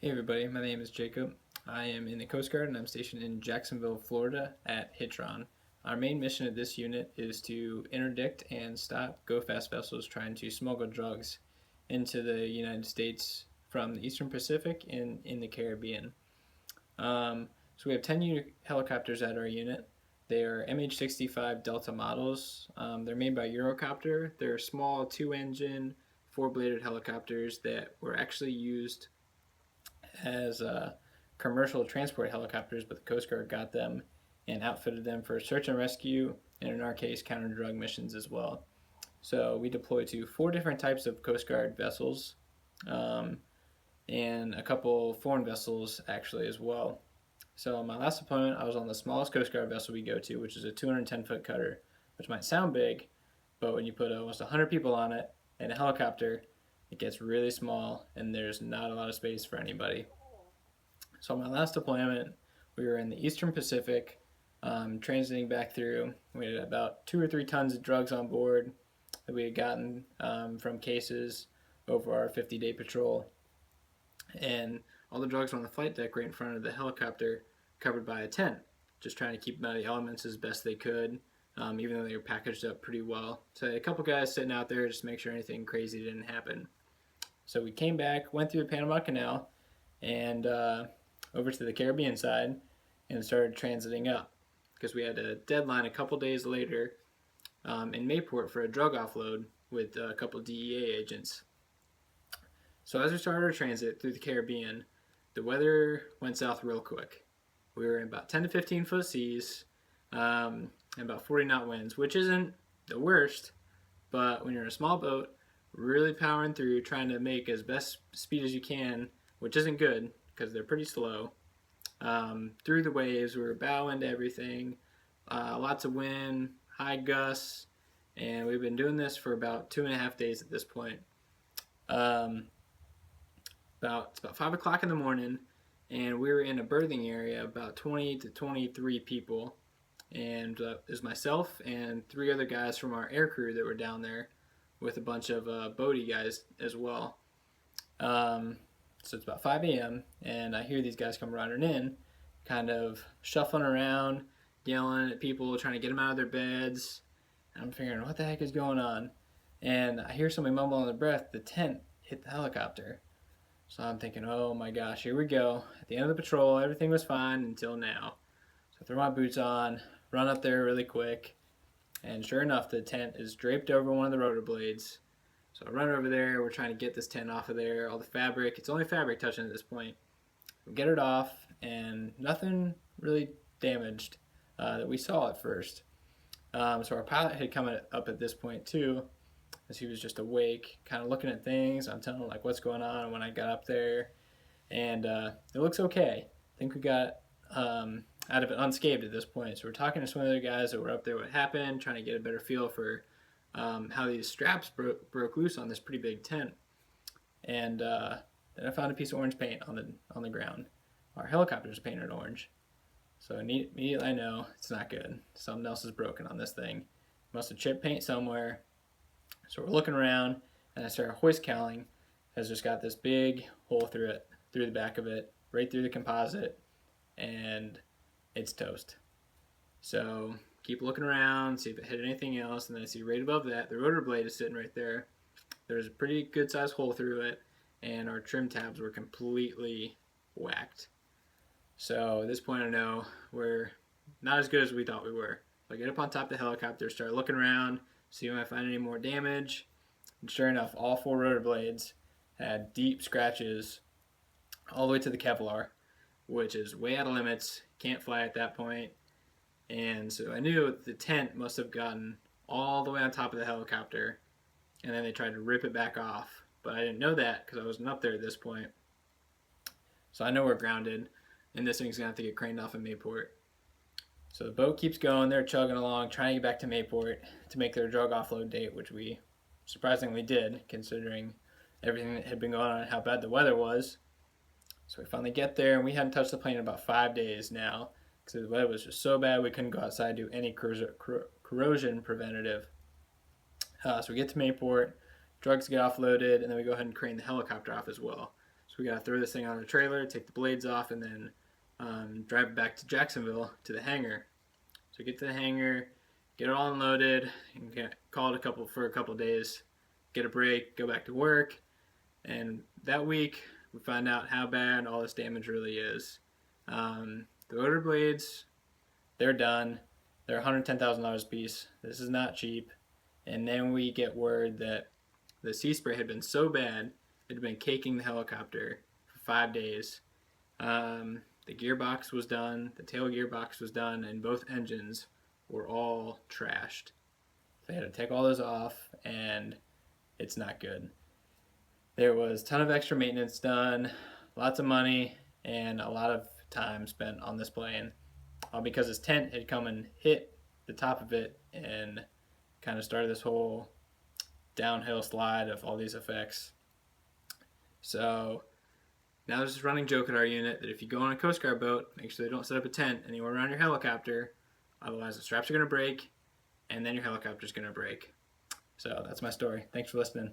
Hey everybody, my name is Jacob. I am in the Coast Guard and I'm stationed in Jacksonville, Florida at Hitron. Our main mission of this unit is to interdict and stop go-fast vessels trying to smuggle drugs into the United States from the Eastern Pacific and in the Caribbean. So we have 10 helicopters at our unit. They are MH-65 Delta models. They're made by Eurocopter. They're small two-engine, four-bladed helicopters that were actually used as commercial transport helicopters, but the Coast Guard got them and outfitted them for search and rescue, and in our case, counter drug missions as well. So we deploy to 4 different types of Coast Guard vessels and a couple foreign vessels actually as well. So my last deployment, I was on the smallest Coast Guard vessel we go to, which is a 210-foot cutter, which might sound big, but when you put almost 100 people on it and a helicopter, it gets really small and there's not a lot of space for anybody. So on my last deployment, we were in the Eastern Pacific, transiting back through. We had about 2 or 3 tons of drugs on board that we had gotten from cases over our 50-day patrol. And all the drugs were on the flight deck right in front of the helicopter, covered by a tent, just trying to keep them out of the elements as best they could, even though they were packaged up pretty well. So I had a couple guys sitting out there just to make sure anything crazy didn't happen. So we came back, went through the Panama Canal, and over to the Caribbean side, and started transiting up because we had a deadline a couple days later in Mayport for a drug offload with a couple DEA agents. So as we started our transit through the Caribbean, the weather went south real quick. We were in about 10 to 15 foot seas and about 40 knot winds, which isn't the worst, but when you're in a small boat, really powering through, trying to make as best speed as you can, which isn't good because they're pretty slow. Through the waves, we were bow into everything, lots of wind, high gusts, and we've been doing this for about 2.5 days at this point. It's about 5 o'clock in the morning, and we were in a berthing area, about 20 to 23 people, and it was myself and 3 other guys from our air crew that were down there with a bunch of boaty guys as well. So it's about 5 a.m. and I hear these guys come running in, kind of shuffling around, yelling at people, trying to get them out of their beds. And I'm figuring, what the heck is going on? And I hear somebody mumble under their breath, the tent hit the helicopter. So I'm thinking, oh my gosh, here we go. At the end of the patrol, everything was fine until now. So I throw my boots on, run up there really quick, and sure enough, the tent is draped over one of the rotor blades. So I run over there, we're trying to get this tent off of there, all the fabric, it's only fabric touching at this point. We get it off, and nothing really damaged that we saw at first. So our pilot had come up at this point too, as he was just awake, kind of looking at things. I'm telling him like what's going on when I got up there, and it looks okay. I think we got out of it unscathed at this point. So we're talking to some other guys that were up there, what happened, trying to get a better feel for how these straps broke loose on this pretty big tent. And then I found a piece of orange paint on the ground. Our helicopter's painted orange. So immediately I know it's not good. Something else is broken on this thing. Must have chipped paint somewhere. So we're looking around, and I start hoist cowling. Has just got this big hole through it, through the back of it, right through the composite, and it's toast. So keep looking around, see if it hit anything else, and then I see right above that, the rotor blade is sitting right there. There's a pretty good sized hole through it, and our trim tabs were completely whacked. So at this point I know we're not as good as we thought we were. So I get up on top of the helicopter, start looking around, see if I find any more damage, and sure enough, all 4 rotor blades had deep scratches all the way to the Kevlar, which is way out of limits, can't fly at that point. And so I knew the tent must have gotten all the way on top of the helicopter, and then they tried to rip it back off. But I didn't know that because I wasn't up there at this point. So I know we're grounded, and this thing's going to have to get craned off in Mayport. So the boat keeps going, they're chugging along, trying to get back to Mayport to make their drug offload date, which we surprisingly did, considering everything that had been going on and how bad the weather was. So we finally get there, and we hadn't touched the plane in about 5 days now, because the weather was just so bad we couldn't go outside and do any corrosion preventative. So we get to Mayport, drugs get offloaded, and then we go ahead and crane the helicopter off as well. So So we got to throw this thing on a trailer, take the blades off, and then drive it back to Jacksonville to the hangar. So get to the hangar, get it all unloaded, and call it for a couple days, get a break, go back to work. And that week, we find out how bad all this damage really is. The rotor blades, they're done. They're $110,000 a piece. This is not cheap. And then we get word that the sea spray had been so bad, it had been caking the helicopter for 5 days. The gearbox was done, the tail gearbox was done, and both engines were all trashed. They had to take all those off, and it's not good. There was a ton of extra maintenance done, lots of money, and a lot of time spent on this plane, because his tent had come and hit the top of it and kind of started this whole downhill slide of all these effects. So now there's this running joke at our unit that if you go on a Coast Guard boat, make sure they don't set up a tent anywhere around your helicopter, otherwise the straps are going to break and then your helicopter's going to break. So that's my story. Thanks for listening.